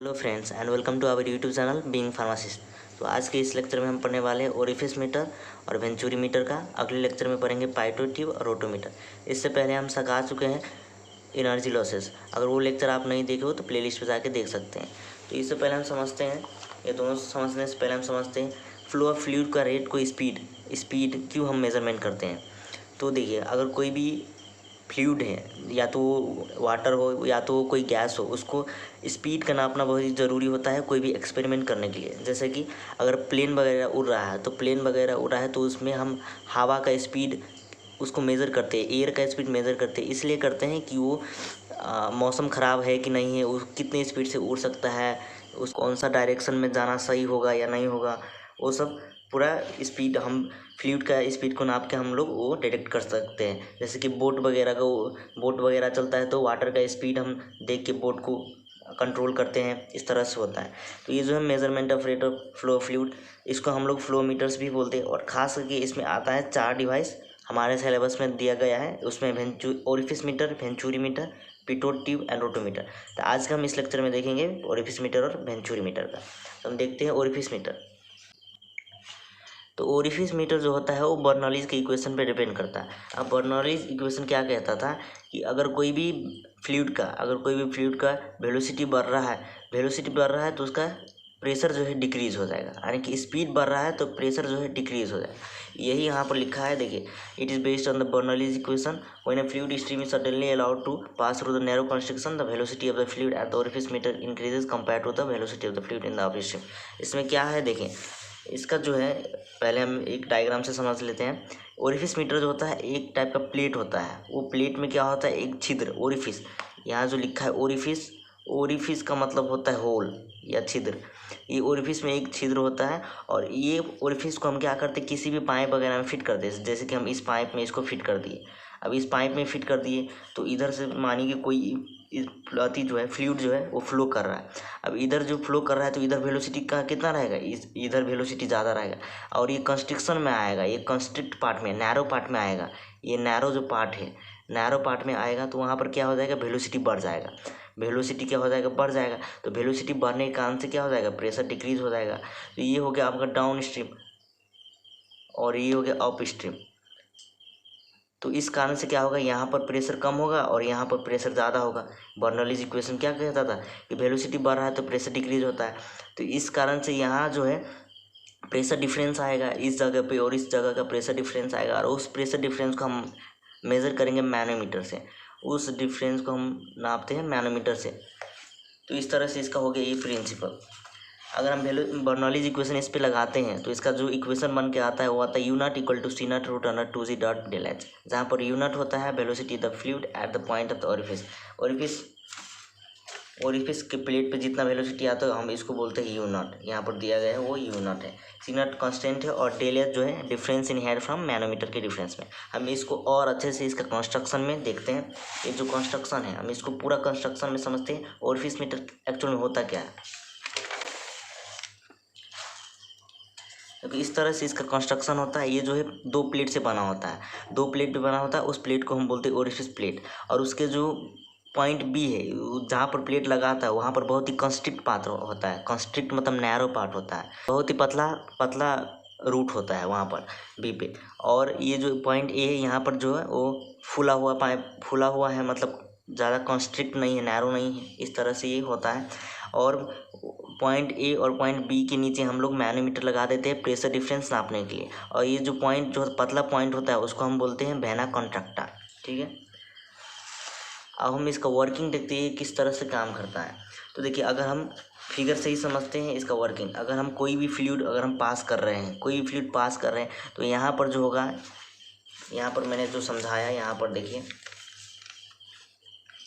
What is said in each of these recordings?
Hello friends and welcome to our YouTube channel being pharmacist. तो आज के इस लेक्चर में हम पढ़ने वाले हैं ओरिफिस मीटर और वेंचुरी मीटर का। अगले लेक्चर में पढ़ेंगे पाइटो ट्यूब और रोटोमीटर। इससे पहले हम सिखा चुके हैं एनर्जी लॉसेस। अगर वो लेक्चर आप नहीं देखे हो तो प्लेलिस्ट पे जाके देख सकते हैं। तो इससे पहले हम समझते हैं, ये दोनों समझने से पहले हम समझते हैं फ्लो ऑफ फ्लूइड का रेट को स्पीड क्यों हम मेजरमेंट करते हैं। तो देखिए, अगर कोई भी फ्लूइड है, या तो वाटर हो या तो कोई गैस हो, उसको स्पीड का नापना बहुत ही ज़रूरी होता है कोई भी एक्सपेरिमेंट करने के लिए। जैसे कि अगर प्लेन वगैरह उड़ रहा है तो उसमें हम हवा का स्पीड उसको मेज़र करते हैं, एयर का स्पीड मेज़र करते हैं। इसलिए करते हैं कि वो मौसम ख़राब है कि नहीं है, वो कितनी स्पीड से उड़ सकता है, उस कौन सा डायरेक्शन में जाना सही होगा या नहीं होगा, वो सब पूरा स्पीड हम फ्लूइड का स्पीड को नाप के हम लोग वो डिटेक्ट कर सकते हैं। जैसे कि बोट वगैरह चलता है तो वाटर का स्पीड हम देख के बोट को कंट्रोल करते हैं, इस तरह से होता है। तो ये जो है measurement of rate of flow of fluid, इसको हम लोग फ्लो मीटर्स भी बोलते हैं। और ख़ास करके इसमें आता है 4 डिवाइस हमारे सिलेबस में दिया गया है। उसमें orifice meter, venturi meter, pitot tube and rotameter. तो आज का हम इस लेक्चर में देखेंगे ओरिफिस मीटर और वेंचुरी मीटर का। तो हम देखते हैं ओरिफिस मीटर। तो ओरिफिस मीटर जो होता है वो बर्नौलीज के इक्वेशन पे डिपेंड करता है। अब बर्नौलीज इक्वेशन क्या कहता था कि अगर कोई भी फ्लूइड का वेलोसिटी बढ़ रहा है तो उसका प्रेशर जो है डिक्रीज हो जाएगा, यानी कि स्पीड बढ़ रहा है तो प्रेशर जो है डिक्रीज हो जाएगा। यही यहाँ पर लिखा है, देखिए, it is based on the Bernoulli's equation. When a fluid stream is suddenly allowed to pass through the narrow construction, the velocity of the fluid at the orifice meter increases compare to the velocity of the fluid in the upstream stream. इसमें क्या है, देखें, इसका जो है पहले हम एक डायग्राम से समझ लेते हैं। ओरिफिस मीटर जो होता है एक टाइप का प्लेट होता है। वो प्लेट में क्या होता है, एक छिद्र, ओरिफिस। यहाँ जो लिखा है ओरिफिस, ओरिफिस का मतलब होता है होल या छिद्र। ये ओरिफिस में एक छिद्र होता है और ये ओरिफिस को हम क्या करते हैं, किसी भी पाइप वगैरह में फिट कर देते हैं। जैसे कि हम इस पाइप में इसको फिट कर दिए। अब इस पाइप में फिट कर दिए तो इधर से मानिए कि कोई अति जो है फ्लूइड जो है वो फ्लो कर रहा है। अब इधर जो फ्लो कर रहा है तो इधर वेलोसिटी का कितना रहेगा, इधर वेलोसिटी ज़्यादा रहेगा। और ये कंस्ट्रिक्शन में आएगा, ये कंस्ट्रिक्ट पार्ट में, नैरो पार्ट में आएगा। ये नैरो जो पार्ट है, नैरो पार्ट में आएगा तो वहाँ पर क्या हो जाएगा, वेलोसिटी बढ़ जाएगा। वेलोसिटी क्या हो जाएगा, बढ़ जाएगा। तो वेलोसिटी बढ़ने के कारण से क्या हो जाएगा, प्रेशर डिक्रीज हो जाएगा। तो ये हो गया आपका डाउन स्ट्रीम और ये हो गया अप स्ट्रीम। तो इस कारण से क्या होगा, यहाँ पर प्रेशर कम होगा और यहाँ पर प्रेशर ज़्यादा होगा। बर्नौलीज इक्वेशन क्या कहता था कि वेलोसिटी बढ़ रहा है तो प्रेशर डिक्रीज होता है। तो इस कारण से यहाँ जो है प्रेशर डिफरेंस आएगा इस जगह पे और इस जगह का प्रेशर डिफरेंस आएगा। और उस प्रेशर डिफरेंस को हम मेज़र करेंगे मैनोमीटर से। उस डिफरेंस को हम नापते हैं मैनोमीटर से। तो इस तरह से इसका हो गया ये प्रिंसिपल। अगर हम बर्नौलीज इक्वेशन इस पे लगाते हैं तो इसका जो इक्वेशन बन के आता है वो आता है U naught equal to C not root under 2 G dot del H, जहाँ पर यू नॉट होता है velocity the fluid at the point of the orifice के प्लेट पे जितना वेलोसिटी आता है हम इसको बोलते हैं यू नॉट। यहाँ पर दिया गया है वो यू नॉट है। सी नॉट कॉन्स्टेंट है और डेल एच जो है difference in head from manometer के डिफरेंस में। हम इसको और अच्छे से इसका कंस्ट्रक्शन में देखते हैं। ये जो कंस्ट्रक्शन है हम इसको पूरा कंस्ट्रक्शन में समझते हैं, ओरिफिस मीटर एक्चुअल में होता क्या है। क्योंकि इस तरह से इसका कंस्ट्रक्शन होता है। ये जो है 2 प्लेट से बना होता है, 2 प्लेट पे बना होता है। उस प्लेट को हम बोलते हैं ओरिफिस प्लेट। और उसके जो पॉइंट बी है, जहाँ पर प्लेट लगाता है वहाँ पर बहुत ही कंस्ट्रिक्ट पार्ट होता है। कंस्ट्रिक्ट मतलब नैरो पार्ट होता है, बहुत ही पतला पतला रूट होता है वहाँ पर बी पे। और ये जो पॉइंट ए है यहाँ पर जो है वो फूला हुआ है, मतलब ज़्यादा कंस्ट्रिक्ट नहीं है, नैरो नहीं है। इस तरह से ये होता है। और पॉइंट ए और पॉइंट बी के नीचे हम लोग मैनोमीटर लगा देते हैं प्रेशर डिफरेंस नापने के लिए। और ये जो पॉइंट जो पतला पॉइंट होता है उसको हम बोलते हैं वेना कॉन्ट्रैक्टा। ठीक है, अब हम इसका वर्किंग देखते हैं किस तरह से काम करता है। तो देखिए, अगर हम फिगर से ही समझते हैं इसका वर्किंग। अगर हम कोई भी फ्लूइड अगर हम पास कर रहे हैं, कोई भी फ्लूइड पास कर रहे हैं तो यहाँ पर जो होगा, यहाँ पर मैंने जो समझाया, यहाँ पर देखिए,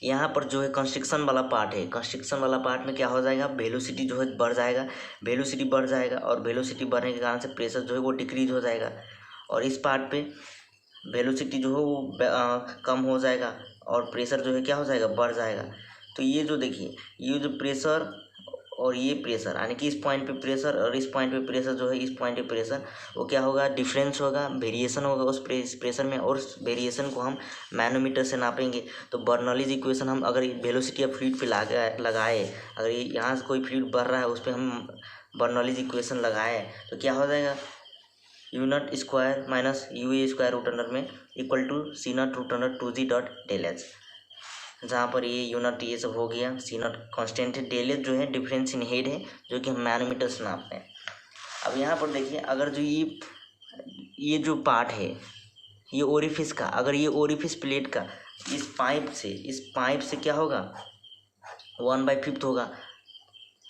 यहाँ पर जो है कंस्ट्रिक्शन वाला पार्ट है। कंस्ट्रिक्शन वाला पार्ट में क्या हो जाएगा, वेलोसिटी जो है बढ़ जाएगा। वेलोसिटी बढ़ जाएगा और वेलोसिटी बढ़ने के कारण से प्रेशर जो है वो डिक्रीज हो जाएगा। और इस पार्ट पे वेलोसिटी जो है वो कम हो जाएगा और प्रेशर जो है क्या हो जाएगा, बढ़ जाएगा। तो ये जो देखिए, ये जो प्रेशर और ये प्रेशर, यानी कि इस पॉइंट पे प्रेशर और इस पॉइंट पे प्रेशर जो है, इस पॉइंट पे प्रेशर वो क्या होगा, डिफरेंस होगा, वेरिएशन होगा उस प्रेशर में, और उस वेरिएशन को हम मैनोमीटर से नापेंगे। तो बर्नौलीज इक्वेशन हम अगर वेलोसिटी ऑफ फ्लूइड पे लगाए, अगर यहाँ से कोई फ्लूइड बढ़ रहा है उस पर हम बर्नौलीज इक्वेशन लगाए तो क्या हो जाएगा, U not square minus U A square root under में equal to C not root under 2g dot del H, जहाँ पर ये यूनिट ये सब हो गया, सी नॉट कॉन्स्टेंट है, डेल एच जो है डिफरेंस इन हेड है जो कि हम मैनोमीटर से नापते हैं। अब यहाँ पर देखिए, अगर जो ये जो पार्ट है ये ओरिफिस का, अगर ये ओरिफिस प्लेट का इस पाइप से क्या होगा, 1/5 होगा,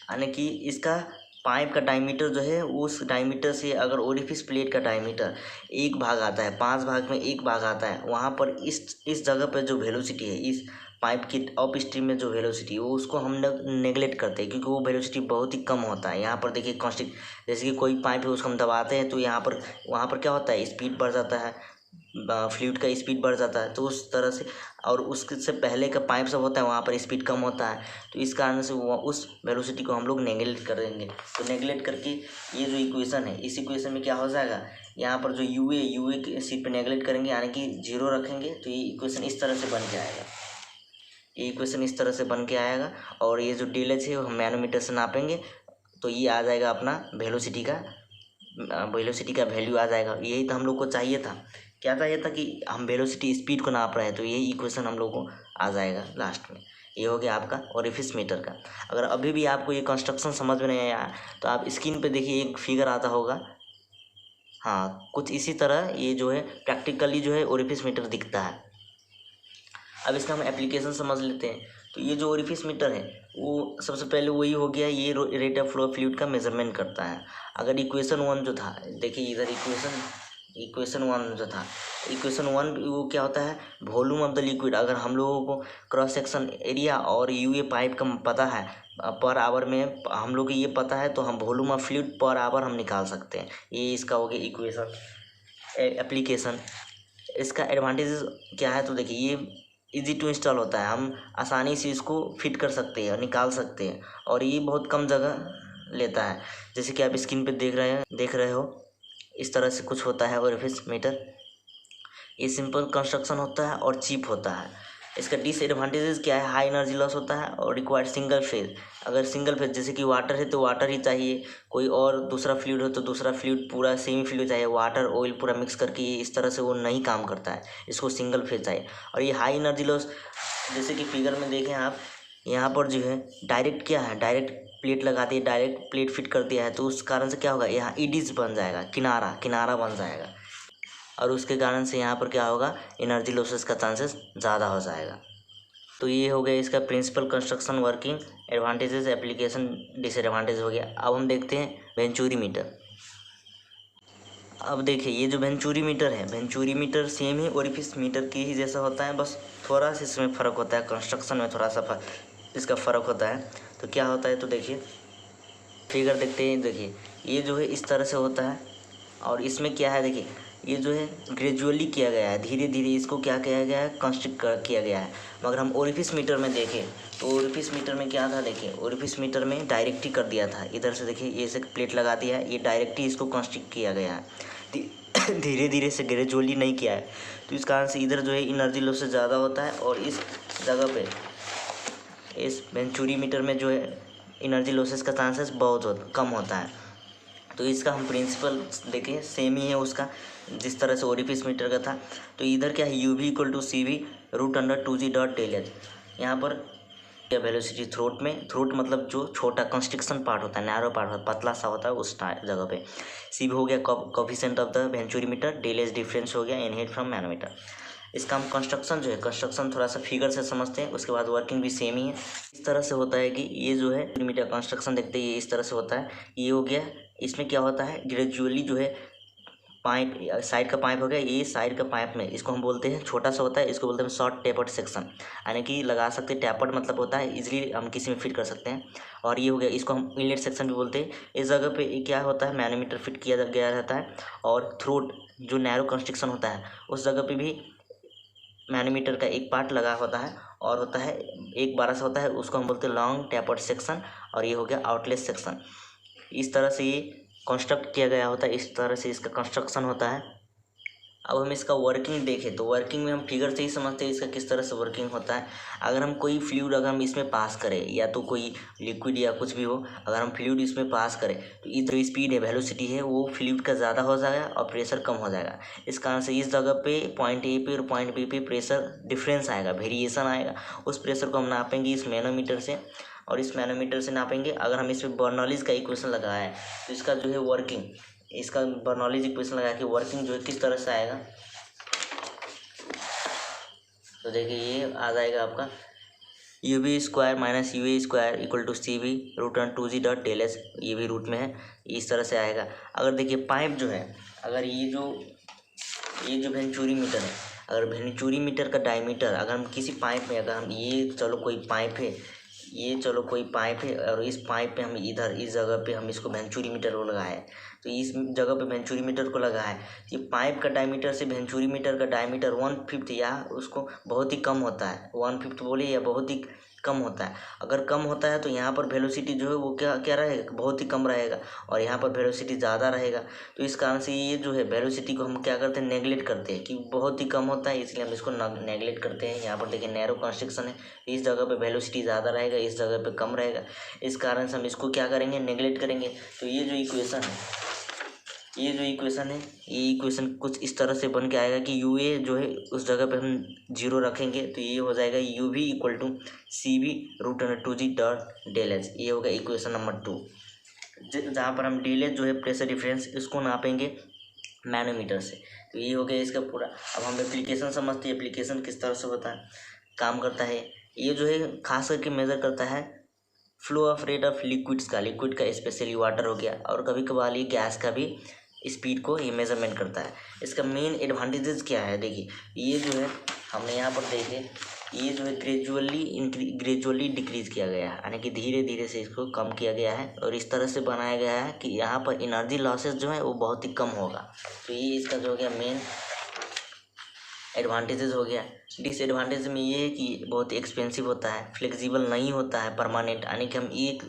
यानी कि इसका पाइप का डायमीटर जो है उस डायमीटर से अगर ओरिफिस प्लेट का डायमीटर 1 भाग आता है, 5 भाग में 1 भाग आता है, वहाँ पर इस जगह पर जो वेलोसिटी है, इस पाइप की अप स्ट्रीम में जो वेलोसिटी है वो उसको हम नेगलेक्ट करते हैं, क्योंकि वो वेलोसिटी बहुत ही कम होता है। यहाँ पर देखिए कांस्टेंट, जैसे कि कोई पाइप है उसको हम दबाते हैं तो यहाँ पर वहाँ पर क्या होता है, स्पीड बढ़ जाता है, फ्लूइड का स्पीड बढ़ जाता है, तो उस तरह से, और उससे पहले का पाइप सब होता है वहाँ पर स्पीड कम होता है, तो इस कारण से वो उस वेलोसिटी को हम लोग नेगलेक्ट कर देंगे। तो नेगलेक्ट करके ये जो इक्वेशन है, इस इक्वेशन में क्या हो जाएगा, यहाँ पर जो यू ए के सीट पे नेगलेक्ट करेंगे, यानी कि 0 रखेंगे, तो ये इक्वेशन इस तरह से बन के आएगा, ये इक्वेशन इस तरह से बन के आएगा। और ये जो डेल एच है वो हम मैनोमीटर से नापेंगे तो ये आ जाएगा अपना वेलोसिटी का वैल्यू आ जाएगा। यही तो हम लोग को चाहिए था, क्या चाहिए था कि हम वेलोसिटी स्पीड को नाप रहे हैं, तो यही इक्वेशन हम लोग को आ जाएगा लास्ट में। ये हो गया आपका ओरिफिस मीटर का। अगर अभी भी आपको ये कंस्ट्रक्शन समझ में नहीं आया तो आप स्क्रीन पे देखिए, एक फिगर आता होगा, हाँ कुछ इसी तरह ये जो है प्रैक्टिकली जो है ओरिफिस मीटर दिखता है। अब इसका हम एप्लीकेशन समझ लेते हैं। तो ये जो ओरिफिस मीटर है वो सबसे पहले वही हो गया, ये rate of flow of fluid का मेजरमेंट करता है। अगर इक्वेशन 1 जो था, देखिए इधर इक्वेशन 1 जो था, इक्वेशन 1 वो क्या होता है, वॉल्यूम ऑफ द लिक्विड। अगर हम लोगों को क्रॉस सेक्शन एरिया और यूए पाइप का पता है पर आवर में, हम लोग को ये पता है, तो हम volume of fluid per hour हम निकाल सकते हैं। ये इसका हो गया इक्वेशन। एप्लीकेशन, इसका एडवांटेजेस क्या है, तो देखिए ये इजी टू इंस्टॉल होता है, हम आसानी से इसको फिट कर सकते हैं और निकाल सकते हैं, और ये बहुत कम जगह लेता है। जैसे कि आप स्क्रीन पे देख रहे हो, इस तरह से कुछ होता है ओरिफिस मीटर। ये सिंपल कंस्ट्रक्शन होता है और चीप होता है। इसका डिसएडवांटेजेस क्या है, हाई एनर्जी लॉस होता है और रिक्वायर्ड सिंगल फेज। अगर सिंगल फेज जैसे कि वाटर है तो वाटर ही चाहिए, कोई और दूसरा फ्लूइड हो तो दूसरा फ्लूइड, पूरा सेमी फ्लूइड चाहिए, वाटर ऑयल पूरा मिक्स करके इस तरह से वो नहीं काम करता है, इसको सिंगल फेज चाहिए। और ये हाई एनर्जी लॉस, जैसे कि फिगर में देखें आप, यहाँ पर जो है डायरेक्ट क्या है, डायरेक्ट प्लेट लगा दी है, डायरेक्ट प्लेट फिट कर दिया है, तो उस कारण से क्या होगा, यहाँ ईडीज बन जाएगा, किनारा बन जाएगा, और उसके कारण से यहाँ पर क्या होगा, एनर्जी लॉसेस का चांसेस ज़्यादा हो जाएगा। तो ये हो गया इसका principle construction working, advantages, application, disadvantage हो गया। अब हम देखते हैं वेंचुरी मीटर। अब देखिए ये जो वेंचुरी मीटर है, वेंचुरी मीटर सेम ही ओरिफिस मीटर के ही जैसा होता है, बस थोड़ा सा इसमें फ़र्क होता है, कंस्ट्रक्शन में थोड़ा सा इसका फ़र्क होता है। तो क्या होता है, तो देखिए फिगर देखते हैं, देखिए ये जो है इस तरह से होता है, और इसमें क्या है, देखिए ये जो है ग्रेजुअली किया गया है, धीरे धीरे इसको क्या किया गया है, कंस्ट्रक्ट किया गया है। मगर हम ओरिफिस मीटर में देखें तो ओरिफिस मीटर में क्या था, देखिए ओरिफिस मीटर में डायरेक्ट ही कर दिया था, इधर से देखिए ये से प्लेट लगा दिया है, ये डायरेक्ट ही इसको कंस्ट्रक्ट किया गया है, धीरे धीरे से ग्रेजुअली नहीं किया है। तो इस कारण से इधर जो है एनर्जी लॉस ज़्यादा होता है, और इस जगह पे इस वेंचुरी मीटर में जो है एनर्जी लॉसेस का चांसेस बहुत कम होता है। तो इसका हम प्रिंसिपल देखें, सेम ही है उसका, जिस तरह से ओरिफिस मीटर का था। तो इधर क्या है, U V equal to C V root under 2g dot del H. यहाँ पर वेलोसिटी थ्रोट में, थ्रोट मतलब जो छोटा कंस्ट्रक्शन पार्ट होता है, नैरो पार्ट होता है, पतला सा होता है, उस जगह पे सी वी हो गया coefficient of the venturi meter, del H difference हो गया इन हेड फ्रॉम मैनोमीटर। इसका हम कंस्ट्रक्शन जो है, कंस्ट्रक्शन थोड़ा सा फिगर से समझते हैं, उसके बाद वर्किंग भी सेम ही है। इस तरह से होता है कि ये जो है मीटर कंस्ट्रक्शन देखते हैं, ये इस तरह से होता है, ये हो गया। इसमें क्या होता है, ग्रेजुअली जो है पाइप, साइड का पाइप हो गया, ये साइड का पाइप में इसको हम बोलते हैं, छोटा सा होता है, इसको बोलते हैं शॉर्ट टेपर्ड सेक्शन, यानी कि लगा सकते हैं, टेपर्ड मतलब होता है इजीली हम किसी में फिट कर सकते हैं। और ये हो गया, इसको हम इनलेट सेक्शन भी बोलते हैं। इस जगह पे क्या होता है, मैनोमीटर फिट किया गया रहता है, और थ्रोट जो नैरो कंस्ट्रक्शन होता है उस जगह पे भी मैनोमीटर का एक पार्ट लगा होता है, और होता है एक 12 सा होता है, उसको हम बोलते हैं लॉन्ग टैपर्ड सेक्शन, और ये हो गया आउटलेट सेक्शन। इस तरह से ये कंस्ट्रक्ट किया गया होता है, इस तरह से इसका कंस्ट्रक्शन होता है। अब हम इसका वर्किंग देखें तो वर्किंग में हम फिगर से ही समझते हैं इसका किस तरह से वर्किंग होता है। अगर हम कोई फ्लूइड अगर हम इसमें पास करें, या तो कोई लिक्विड या कुछ भी हो, अगर हम फ्लूइड इसमें पास करें तो ये जो स्पीड है, वेलोसिटी है, वो फ्लूइड का ज़्यादा हो जाएगा और प्रेशर कम हो जाएगा। इस कारण से इस जगह पे पॉइंट ए पे और पॉइंट बी पे प्रेशर डिफरेंस आएगा, वेरिएशन आएगा। उस प्रेशर को हम नापेंगे इस मैनोमीटर से, और इस मैनोमीटर से नापेंगे। अगर हम इस पर बर्नौलीज का इक्वेशन लगाए तो इसका जो है वर्किंग, इसका बर्नौलीज इक्वेशन लगा के वर्किंग जो है किस तरह से आएगा, तो देखिए ये आ जाएगा आपका UV² minus UA² equal to CV root 2G dot del H, ये भी रूट में है, इस तरह से आएगा। अगर देखिए पाइप जो है, अगर ये जो वेंचुरी मीटर है, अगर वेंचुरी मीटर का डायमीटर, अगर हम किसी पाइप में, अगर हम ये चलो कोई पाइप है और इस पाइप पे हम इधर इस जगह पे हम इसको वेंचुरी मीटर को लगाए, तो इस जगह पे वेंचुरी मीटर को लगाए, ये पाइप का डायमीटर से वेंचुरी मीटर का डायमीटर 1/5 या उसको बहुत ही कम होता है, 1/5 बोले या बहुत ही कम होता है। अगर कम होता है तो यहाँ पर वेलोसिटी जो है वो क्या क्या रहेगा, बहुत ही कम रहेगा, और यहाँ पर वेलोसिटी ज़्यादा रहेगा। तो इस कारण से ये जो है वेलोसिटी को हम क्या करते हैं, नेगलेक्ट करते हैं, कि बहुत ही कम होता है, इसलिए हम इसको नेगलेक्ट करते हैं। यहाँ पर देखिए नैरो कंस्ट्रक्शन है, इस जगह पे वेलोसिटी ज़्यादा रहेगा, इस जगह पे कम रहेगा, इस कारण से हम इसको क्या करेंगे, नेगलेक्ट करेंगे। तो ये जो इक्वेशन है, ये इक्वेशन कुछ इस तरह से बन के आएगा कि UA जो है उस जगह पे हम 0 रखेंगे, तो ये हो जाएगा UV equal to CV root 2G dot del H. ये होगा इक्वेशन नंबर 2, जहाँ पर हम डेल एच जो है प्रेशर डिफरेंस, इसको नापेंगे मैनोमीटर से। तो ये हो गया इसका पूरा। अब हम एप्लीकेशन समझते हैं, एप्लीकेशन किस तरह से होता है, काम करता है। ये जो है खास करके मेज़र करता है flow of rate of liquid का स्पेशली वाटर हो गया, और कभी कभार ये गैस का भी स्पीड को ये मेजरमेंट करता है। इसका मेन एडवांटेजेस क्या है, देखिए ये जो है हमने यहाँ पर देखे, ये जो है ग्रेजुअली डिक्रीज किया गया है, यानी कि धीरे धीरे से इसको कम किया गया है, और इस तरह से बनाया गया है कि यहाँ पर एनर्जी लॉसेस जो है वो बहुत ही कम होगा। तो ये इसका जो हो गया मेन एडवांटेजेस हो गया। डिसएडवांटेज में ये है कि बहुत एक्सपेंसिव होता है, फ्लेक्सिबल नहीं होता है परमानेंट, यानी कि हम एक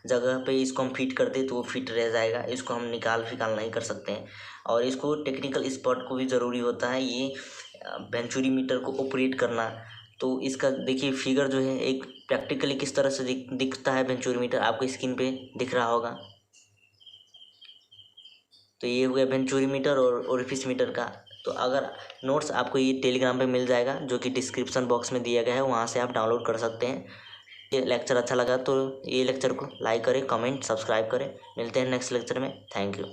जगह पे इसको हम फिट कर दे तो वो फिट रह जाएगा, इसको हम निकाल नहीं कर सकते हैं। और इसको टेक्निकल एक्सपर्ट को भी ज़रूरी होता है ये वेंचुरी मीटर को ऑपरेट करना। तो इसका देखिए फिगर जो है एक प्रैक्टिकली किस तरह से दिखता है वेंचुरी मीटर, आपको स्क्रीन पे दिख रहा होगा। तो ये हो गया वेंचुरी मीटर और ओरिफिस मीटर का। तो अगर नोट्स आपको ये टेलीग्राम पे मिल जाएगा, जो कि डिस्क्रिप्शन बॉक्स में दिया गया है, वहाँ से आप डाउनलोड कर सकते हैं। ये लेक्चर अच्छा लगा तो ये लेक्चर को लाइक करें, कमेंट, सब्सक्राइब करें। मिलते हैं नेक्स्ट लेक्चर में। Thank you.